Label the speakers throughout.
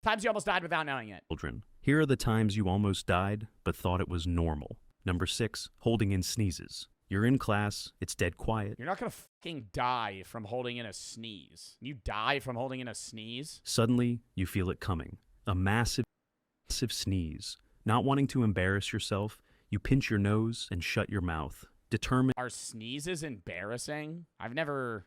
Speaker 1: Times you almost died without knowing it.
Speaker 2: Children. Here are the times you almost died, but thought it was normal. Number 6, holding in sneezes. You're in class, it's dead quiet.
Speaker 1: You're not going to fucking die from holding in a sneeze. You die from holding in a sneeze?
Speaker 2: Suddenly, you feel it coming. A massive sneeze. Not wanting to embarrass yourself, you pinch your nose and shut your mouth. Determined.
Speaker 1: Are sneezes embarrassing? I've never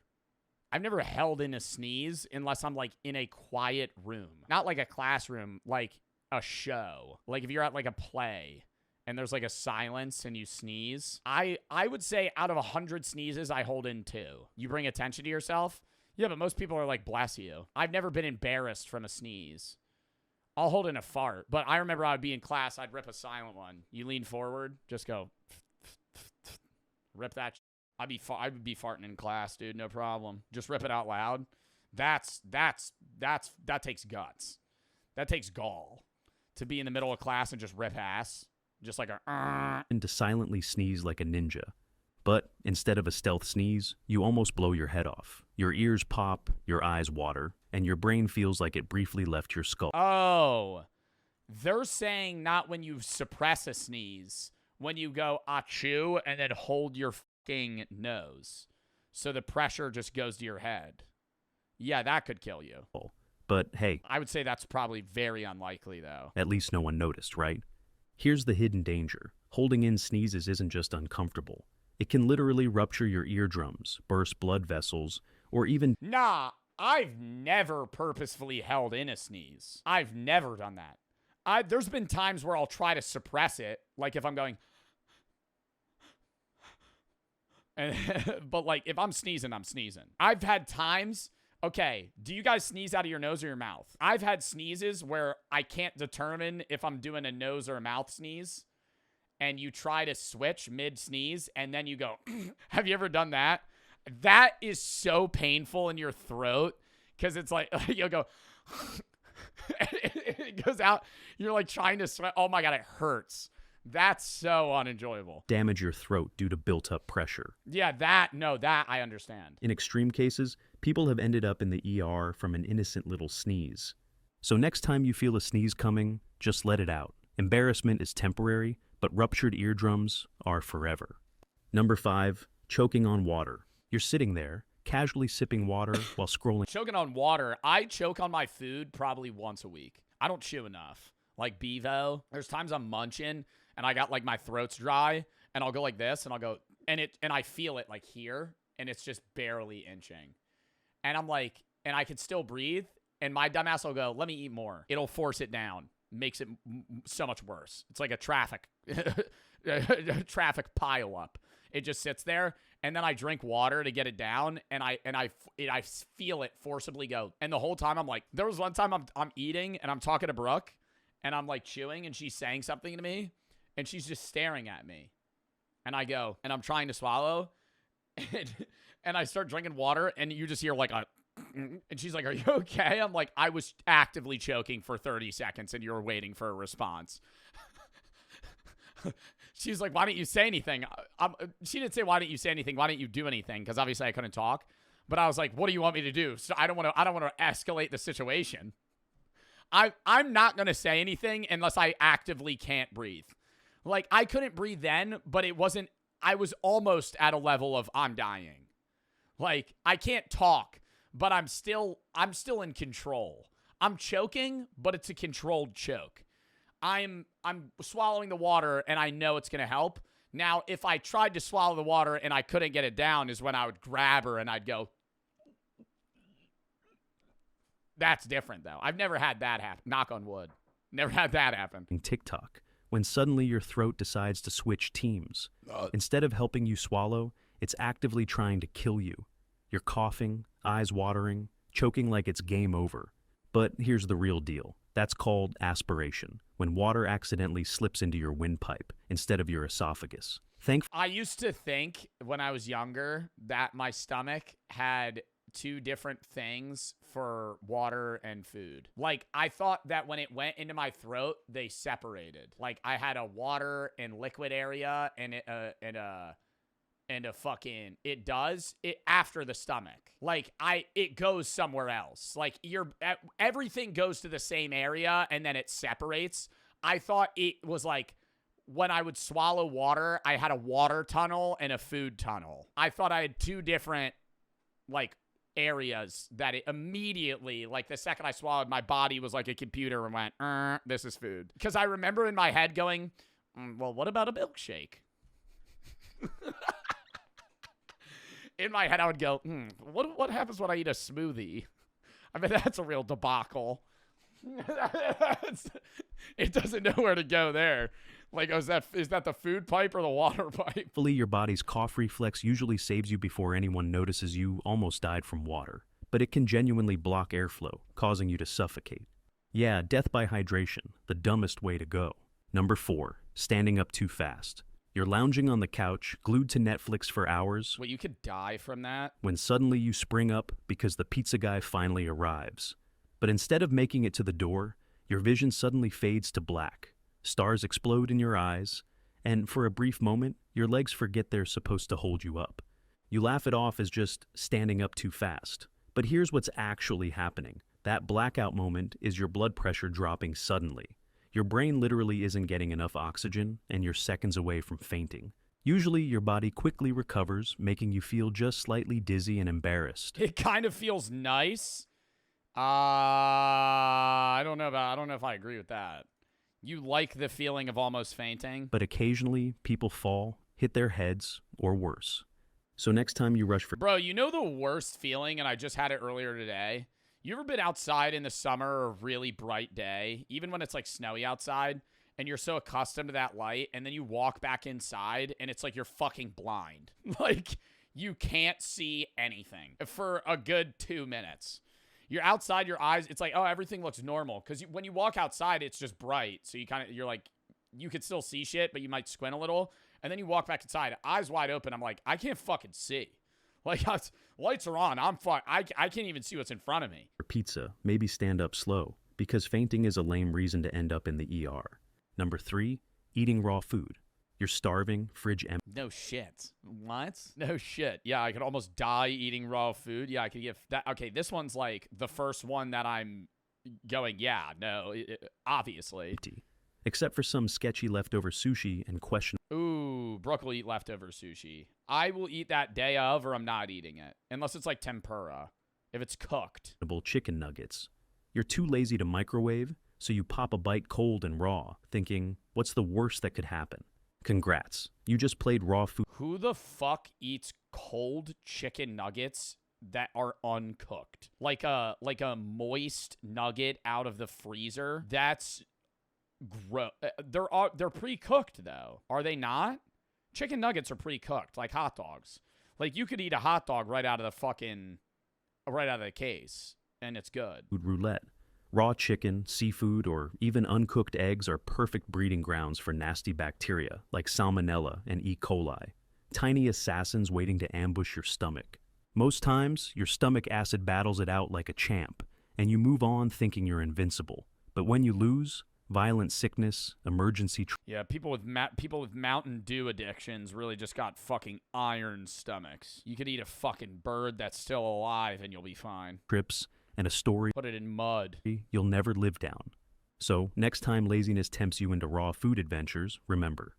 Speaker 1: held in a sneeze unless I'm like in a quiet room. Not like a classroom, like a show. Like if you're at like a play and there's like a silence and you sneeze. I would say out of 100 sneezes, I hold in 2. You bring attention to yourself? Yeah, but most people are like, bless you. I've never been embarrassed from a sneeze. I'll hold in a fart, but I remember I would be in class, I'd rip a silent one. You lean forward, just go, rip that. I would be farting in class, dude, no problem. Just rip it out loud. That takes guts. That takes gall to be in the middle of class and just rip ass, just like a.
Speaker 2: And to silently sneeze like a ninja. But instead of a stealth sneeze, you almost blow your head off. Your ears pop, your eyes water, and your brain feels like it briefly left your skull.
Speaker 1: Oh, they're saying not when you suppress a sneeze, when you go achoo and then hold your fucking nose. So the pressure just goes to your head. Yeah, that could kill you.
Speaker 2: But hey,
Speaker 1: I would say that's probably very unlikely, though.
Speaker 2: At least no one noticed, right? Here's the hidden danger. Holding in sneezes isn't just uncomfortable. It can literally rupture your eardrums, burst blood vessels, or even...
Speaker 1: Nah, I've never purposefully held in a sneeze. I've never done that. There's been times where I'll try to suppress it, like if I'm going... but like if I'm sneezing, I'm sneezing. I've had times... Okay, do you guys sneeze out of your nose or your mouth? I've had sneezes where I can't determine if I'm doing a nose or a mouth sneeze. And you try to switch mid-sneeze, and then you go, have you ever done that? That is so painful in your throat, because it's like, you'll go, it goes out, you're like trying to sweat. Oh my God, it hurts. That's so unenjoyable.
Speaker 2: Damage your throat due to built-up pressure.
Speaker 1: Yeah, that I understand.
Speaker 2: In extreme cases, people have ended up in the ER from an innocent little sneeze. So next time you feel a sneeze coming, just let it out. Embarrassment is temporary, but ruptured eardrums are forever. Number 5, choking on water. You're sitting there, casually sipping water while scrolling.
Speaker 1: Choking on water. I choke on my food probably once a week. I don't chew enough. Like Bevo. There's times I'm munching and I got like my throat's dry and I'll go like this and I'll go and I feel it like here and it's just barely inching. And I'm like, and I can still breathe and my dumbass will go, let me eat more. It'll force it down. Makes it so much worse. It's like a traffic pile up. It just sits there, and then I drink water to get it down, and I feel it forcibly go. And the whole time I'm like, there was one time I'm eating and I'm talking to Brooke, and I'm like chewing, and she's saying something to me, and she's just staring at me, and I go, and I'm trying to swallow, and I start drinking water, and you just hear like a. And she's like, are you okay? I'm like, I was actively choking for 30 seconds and you were waiting for a response. She's like, why didn't you say anything? She didn't say, why didn't you say anything? Why didn't you do anything? Because obviously I couldn't talk. But I was like, what do you want me to do? So I don't want to escalate the situation. I'm not going to say anything unless I actively can't breathe. Like, I couldn't breathe then, but I was almost at a level of I'm dying. Like, I can't talk. But I'm still in control. I'm choking, but it's a controlled choke. I'm swallowing the water, and I know it's going to help. Now, if I tried to swallow the water and I couldn't get it down is when I would grab her and I'd go. That's different, though. I've never had that happen. Knock on wood. Never had that happen.
Speaker 2: TikTok, when suddenly your throat decides to switch teams. Instead of helping you swallow, it's actively trying to kill you. You're coughing, eyes watering, choking like it's game over. But here's the real deal. That's called aspiration, when water accidentally slips into your windpipe instead of your esophagus.
Speaker 1: I used to think when I was younger that my stomach had 2 different things for water and food. Like, I thought that when it went into my throat, they separated. Like, I had a water and liquid area and and a fucking, it does it after the stomach. Like it goes somewhere else. Like everything goes to the same area and then it separates. I thought it was like when I would swallow water, I had a water tunnel and a food tunnel. I thought I had two different like areas that it immediately, like the second I swallowed, my body was like a computer and went, this is food. Because I remember in my head going, well, what about a milkshake? In my head, I would go, what happens when I eat a smoothie? I mean, that's a real debacle. It doesn't know where to go there. Like, is that the food pipe or the water pipe?
Speaker 2: Thankfully, your body's cough reflex usually saves you before anyone notices you almost died from water, but it can genuinely block airflow, causing you to suffocate. Yeah, death by hydration, the dumbest way to go. Number 4, standing up too fast. You're lounging on the couch, glued to Netflix for hours.
Speaker 1: Wait, you could die from that?
Speaker 2: When suddenly you spring up because the pizza guy finally arrives. But instead of making it to the door, your vision suddenly fades to black. Stars explode in your eyes, and for a brief moment, your legs forget they're supposed to hold you up. You laugh it off as just standing up too fast. But here's what's actually happening. That blackout moment is your blood pressure dropping suddenly. Your brain literally isn't getting enough oxygen, and you're seconds away from fainting. Usually, your body quickly recovers, making you feel just slightly dizzy and embarrassed.
Speaker 1: It kind of feels nice. I don't know if I agree with that. You like the feeling of almost fainting?
Speaker 2: But occasionally, people fall, hit their heads, or worse. So next time you rush for...
Speaker 1: Bro, you know the worst feeling, and I just had it earlier today? You ever been outside in the summer or a really bright day, even when it's like snowy outside, and you're so accustomed to that light, and then you walk back inside, and it's like you're fucking blind. Like, you can't see anything for a good 2 minutes. You're outside, your eyes, it's like, oh, everything looks normal. Because when you walk outside, it's just bright. So you're like, you could still see shit, but you might squint a little. And then you walk back inside, eyes wide open. I'm like, I can't fucking see. Like, lights are on. I can't even see what's in front of me.
Speaker 2: For pizza, maybe stand up slow, because fainting is a lame reason to end up in the ER. Number 3, eating raw food. You're starving, fridge empty.
Speaker 1: No shit. What? No shit. Yeah, I could almost die eating raw food. Yeah, I could get that. Okay, this one's like the first one that I'm going, yeah, no, obviously.
Speaker 2: Except for some sketchy leftover sushi and questionable...
Speaker 1: Ooh, Brooke will eat leftover sushi. I will eat that day of, or I'm not eating it. Unless it's like tempura. If it's cooked.
Speaker 2: Chicken nuggets. You're too lazy to microwave, so you pop a bite cold and raw, thinking, what's the worst that could happen? Congrats. You just played raw food.
Speaker 1: Who the fuck eats cold chicken nuggets that are uncooked? Like a moist nugget out of the freezer? That's gross. They're pre-cooked though. Are they not? Chicken nuggets are pre-cooked like hot dogs. Like you could eat a hot dog right out of the case and it's good.
Speaker 2: Food roulette. Raw chicken, seafood, or even uncooked eggs are perfect breeding grounds for nasty bacteria like Salmonella and E. coli, tiny assassins waiting to ambush your stomach. Most times, your stomach acid battles it out like a champ, and you move on thinking you're invincible. But when you lose, violent sickness, emergency...
Speaker 1: Yeah, people with Mountain Dew addictions really just got fucking iron stomachs. You could eat a fucking bird that's still alive and you'll be fine.
Speaker 2: Trips and a story
Speaker 1: put it in mud
Speaker 2: you'll never live down. So, next time laziness tempts you into raw food adventures, remember,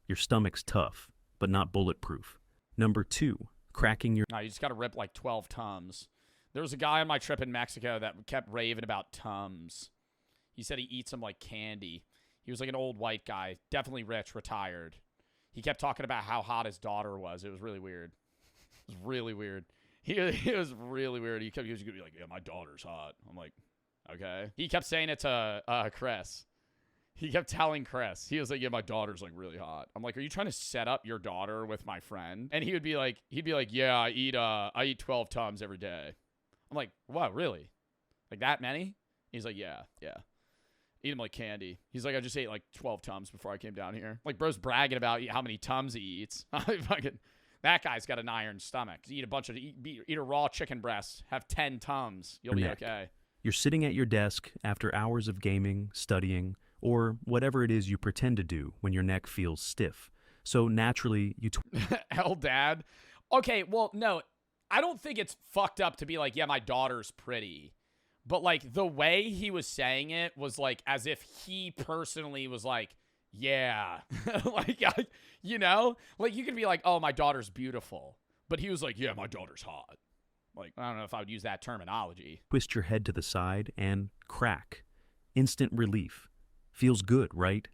Speaker 2: your stomach's tough, but not bulletproof. Number 2, cracking your...
Speaker 1: No, you just gotta rip like 12 Tums. There was a guy on my trip in Mexico that kept raving about Tums. He said he eats them like candy. He was like an old white guy, definitely rich, retired. He kept talking about how hot his daughter was. It was really weird. It was really weird. He was really weird. He was gonna be like, yeah, my daughter's hot. I'm like, okay. He kept saying it to Chris. He kept telling Chris. He was like, yeah, my daughter's like really hot. I'm like, are you trying to set up your daughter with my friend? And he'd be like, yeah, I eat 12 Tums every day. I'm like, what, really? Like that many? He's like, yeah. Eat them like candy. He's like, I just ate like 12 Tums before I came down here. Like, bro's bragging about how many Tums he eats. That guy's got an iron stomach. Eat a raw chicken breast. Have 10 Tums. You'll be okay.
Speaker 2: You're sitting at your desk after hours of gaming, studying, or whatever it is you pretend to do when your neck feels stiff. So naturally, you
Speaker 1: Hell, dad. Okay, well, no, I don't think it's fucked up to be like, yeah, my daughter's pretty. But like the way he was saying it was like as if he personally was like, yeah, like, you know, like you could be like, oh, my daughter's beautiful. But he was like, yeah, my daughter's hot. Like, I don't know if I would use that terminology.
Speaker 2: twist your head to the side and crack. Instant relief. Feels good, right?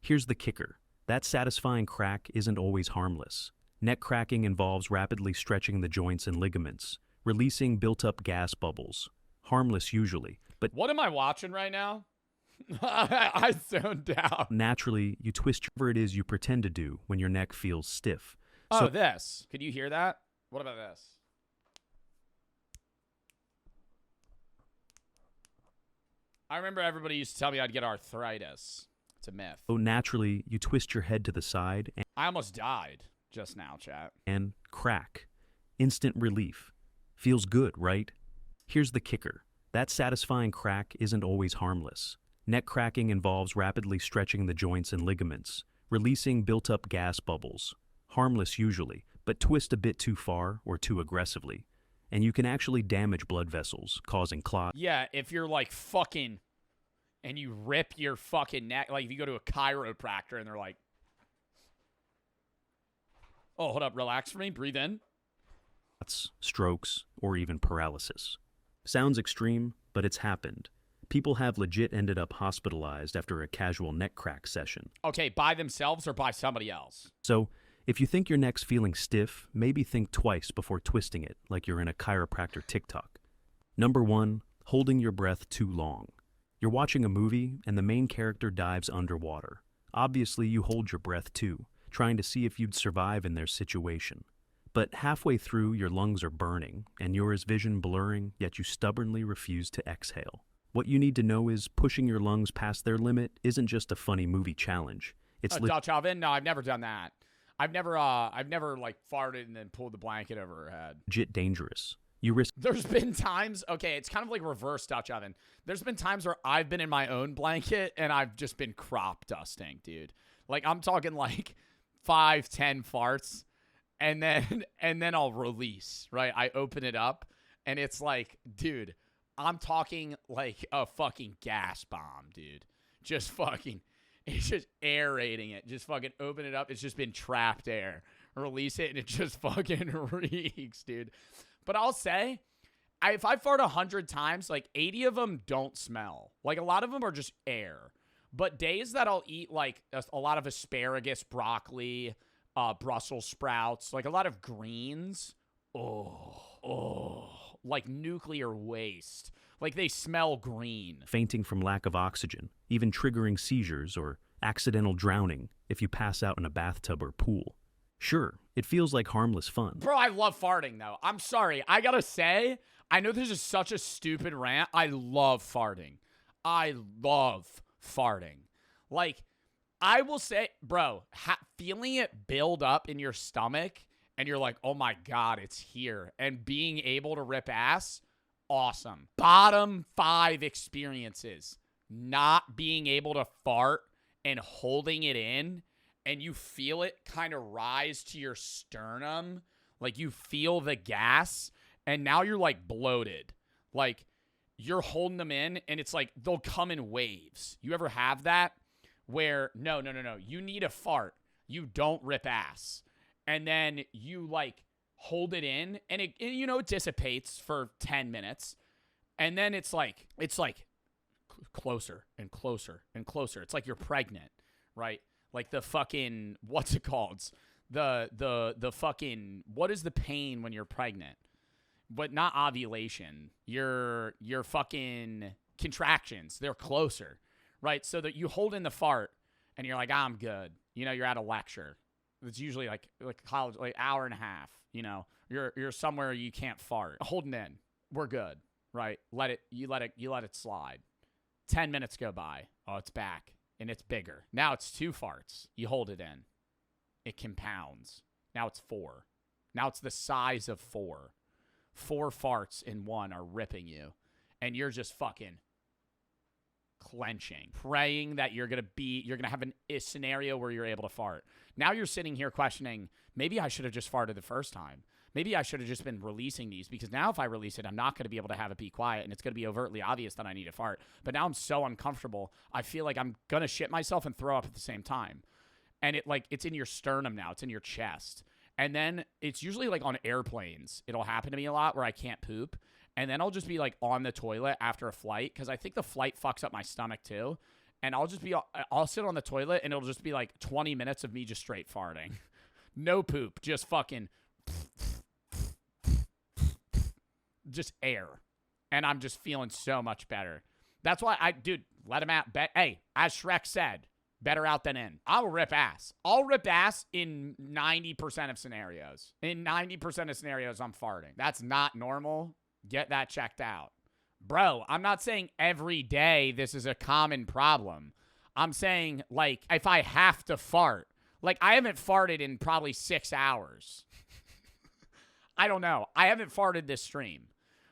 Speaker 2: Here's the kicker. That satisfying crack isn't always harmless. Neck cracking involves rapidly stretching the joints and ligaments, releasing built-up gas bubbles. Harmless usually, but
Speaker 1: what am I watching right now? I zoned out.
Speaker 2: naturally, you twist whatever it is you pretend to do when your neck feels stiff.
Speaker 1: Oh,
Speaker 2: So
Speaker 1: this. Could you hear that? What about this? I remember everybody used to tell me I'd get arthritis. It's a myth.
Speaker 2: naturally, you twist your head to the side
Speaker 1: I almost died just now, chat.
Speaker 2: and crack. Instant relief. Feels good, right? Here's the kicker. That satisfying crack isn't always harmless. Neck cracking involves rapidly stretching the joints and ligaments, releasing built-up gas bubbles. Harmless usually, but twist a bit too far or too aggressively, and you can actually damage blood vessels, causing clots.
Speaker 1: Yeah, if you're like fucking and you rip your fucking neck, like if you go to a chiropractor and they're like, oh, hold up, relax for me, breathe in.
Speaker 2: Strokes, or even paralysis. Sounds extreme, but it's happened. People have legit ended up hospitalized after a casual neck crack session.
Speaker 1: Okay, by themselves or by somebody else?
Speaker 2: So, if you think your neck's feeling stiff, maybe think twice before twisting it like you're in a chiropractor TikTok. Number 1, holding your breath too long. You're watching a movie and the main character dives underwater. Obviously, you hold your breath too, trying to see if you'd survive in their situation. But halfway through, your lungs are burning, and yours vision blurring, yet you stubbornly refuse to exhale. What you need to know is pushing your lungs past their limit isn't just a funny movie challenge. It's
Speaker 1: A Dutch oven? No, I've never done that. I've never like farted and then pulled the blanket over her head.
Speaker 2: legit dangerous. You risk
Speaker 1: There's been times, okay, it's kind of like reverse Dutch oven. There's been times where I've been in my own blanket and I've just been crop dusting, dude. Like I'm talking like 5-10 farts and then I'll release, right? I open it up and it's like, dude, I'm talking like a fucking gas bomb, dude. Just fucking, it's just aerating it. Just fucking open it up. It's just been trapped air. Release it and it just fucking reeks, dude. But I'll say, if I fart 100 times, like 80 of them don't smell. Like a lot of them are just air. But days that I'll eat like a lot of asparagus, broccoli, Brussels sprouts, like a lot of greens, like nuclear waste. Like they smell green.
Speaker 2: fainting from lack of oxygen, even triggering seizures or accidental drowning if you pass out in a bathtub or pool. Sure, it feels like harmless fun.
Speaker 1: Bro, I love farting though. I'm sorry. I gotta say, I know this is such a stupid rant. I love farting. I love farting. Like, I will say, bro, feeling it build up in your stomach and you're like, oh my God, it's here. And being able to rip ass, awesome. Bottom 5 experiences. Not being able to fart and holding it in and you feel it kind of rise to your sternum. Like you feel the gas and now you're like bloated. Like you're holding them in and it's like they'll come in waves. You ever have that? Where, no. You need a fart. You don't rip ass. And then you like hold it in and it dissipates for 10 minutes. And then it's like closer and closer and closer. It's like you're pregnant, right? Like the fucking, what's it called? The fucking, what is the pain when you're pregnant? But not ovulation. Your fucking contractions. They're closer, right? So that you hold in the fart and you're like, I'm good. You're at a lecture. It's usually like college, like hour and a half, you're somewhere you can't fart. Holding in. We're good, right? You let it slide. 10 minutes go by. Oh, it's back. And it's bigger. Now it's 2 farts. You hold it in. It compounds. Now it's 4. Now it's the size of 4. 4 farts in one are ripping you. And you're just fucking clenching, praying that you're going to have a scenario where you're able to fart. Now you're sitting here questioning, maybe I should have just farted the first time. Maybe I should have just been releasing these, because now if I release it, I'm not going to be able to have it be quiet, and it's going to be overtly obvious that I need to fart. But now I'm so uncomfortable, I feel like I'm going to shit myself and throw up at the same time. And it's in your sternum now. It's in your chest. And then it's usually like on airplanes. It'll happen to me a lot where I can't poop. And then I'll just be like on the toilet after a flight, because I think the flight fucks up my stomach too. And I'll sit on the toilet, and it'll just be like 20 minutes of me just straight farting. No poop, just fucking just air. And I'm just feeling so much better. That's why dude, let him out. Hey, as Shrek said, better out than in. I'll rip ass. I'll rip ass in 90% of scenarios. In 90% of scenarios, I'm farting. That's not normal. Get that checked out. Bro, I'm not saying every day this is a common problem. I'm saying, like, if I have to fart. Like, I haven't farted in probably 6 hours. I don't know. I haven't farted this stream.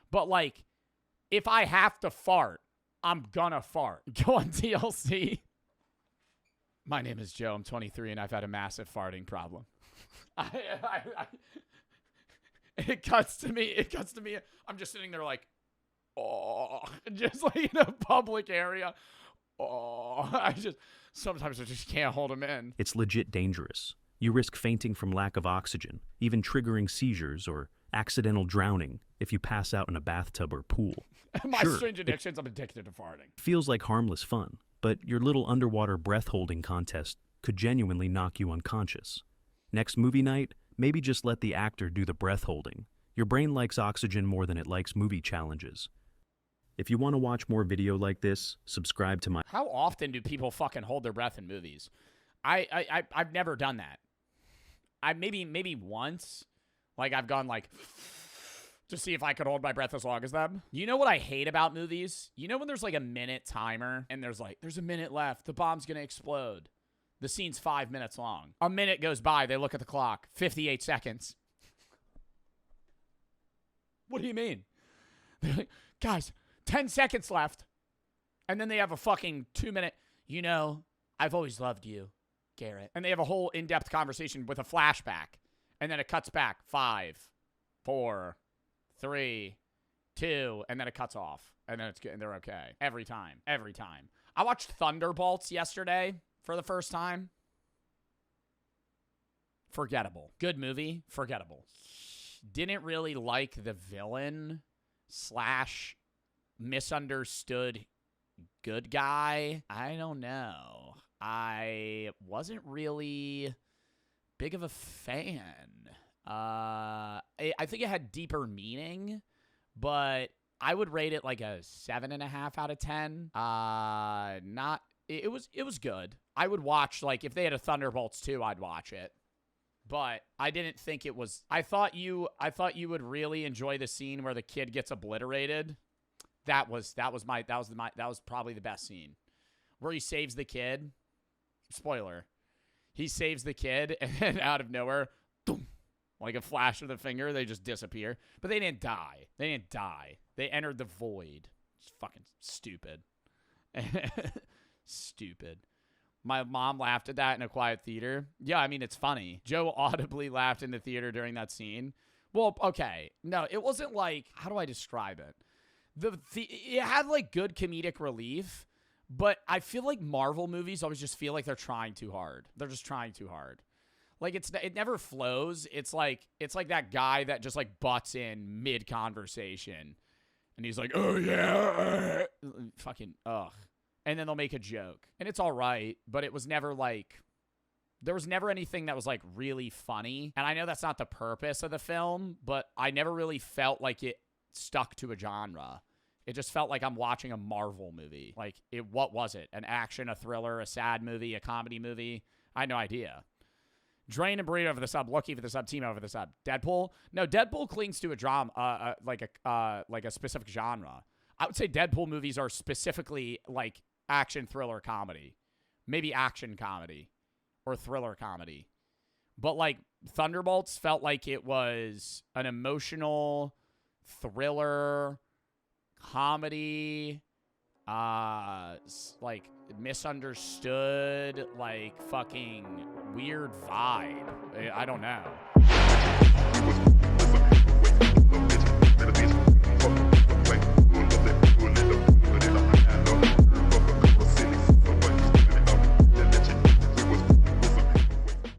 Speaker 1: But, like, if I have to fart, I'm gonna fart. Go on TLC. My name is Joe. I'm 23, and I've had a massive farting problem. It cuts to me. I'm just sitting there like, oh, just like in a public area. Oh, sometimes I just can't hold them in.
Speaker 2: It's legit dangerous. You risk fainting from lack of oxygen, even triggering seizures or accidental drowning if you pass out in a bathtub or pool.
Speaker 1: My strange addictions, I'm addicted to farting.
Speaker 2: Feels like harmless fun, but your little underwater breath-holding contest could genuinely knock you unconscious. Next movie night, maybe just let the actor do the breath-holding. Your brain likes oxygen more than it likes movie challenges. If you want to watch more video like this, subscribe to my...
Speaker 1: How often do people fucking hold their breath in movies? I've never done that. Maybe once. Like, I've gone like... to see if I could hold my breath as long as them. You know what I hate about movies? You know when there's like a minute timer and there's a minute left. The bomb's going to explode. The scene's 5 minutes long. A minute goes by. They look at the clock. 58 seconds. What do you mean? They're like, guys, 10 seconds left. And then they have a fucking 2-minute, I've always loved you, Garrett. And they have a whole in-depth conversation with a flashback. And then it cuts back. 5, 4, 3, 2, and then it cuts off. And then it's good, and they're okay. Every time. I watched Thunderbolts yesterday for the first time. Forgettable. Good movie. Forgettable. Didn't really like the villain / misunderstood good guy. I don't know. I wasn't really big of a fan. I think it had deeper meaning, but I would rate it like a 7.5 out of 10. It was good. I would watch, like, if they had a Thunderbolts 2, I'd watch it. But I didn't think it was. I thought you would really enjoy the scene where the kid gets obliterated. That was probably the best scene, where he saves the kid. Spoiler. He saves the kid, and then out of nowhere, boom, like a flash of the finger, they just disappear. But they didn't die. They entered the void. It's fucking stupid. Stupid. My mom laughed at that in a quiet theater. Yeah, I mean, it's funny. Joe audibly laughed in the theater during that scene. Well, okay. No, it wasn't like, how do I describe it? It had like good comedic relief, but I feel like Marvel movies always just feel like they're trying too hard. They're just trying too hard. Like, it never flows. It's like that guy that just like butts in mid-conversation. And he's like, oh yeah. Fucking, ugh. And then they'll make a joke. And it's all right, but it was never like, there was never anything that was like really funny. And I know that's not the purpose of the film, but I never really felt like it stuck to a genre. It just felt like I'm watching a Marvel movie. Like, what was it? An action, a thriller, a sad movie, a comedy movie? I had no idea. Drain and Burrito for the sub. Lucky for the sub. Timo for the sub. Deadpool? No, Deadpool clings to a drama, like a specific genre. I would say Deadpool movies are specifically like action, thriller, comedy. Maybe action comedy or thriller comedy. But like Thunderbolts felt like it was an emotional thriller comedy Like misunderstood, like fucking weird vibe. I don't know.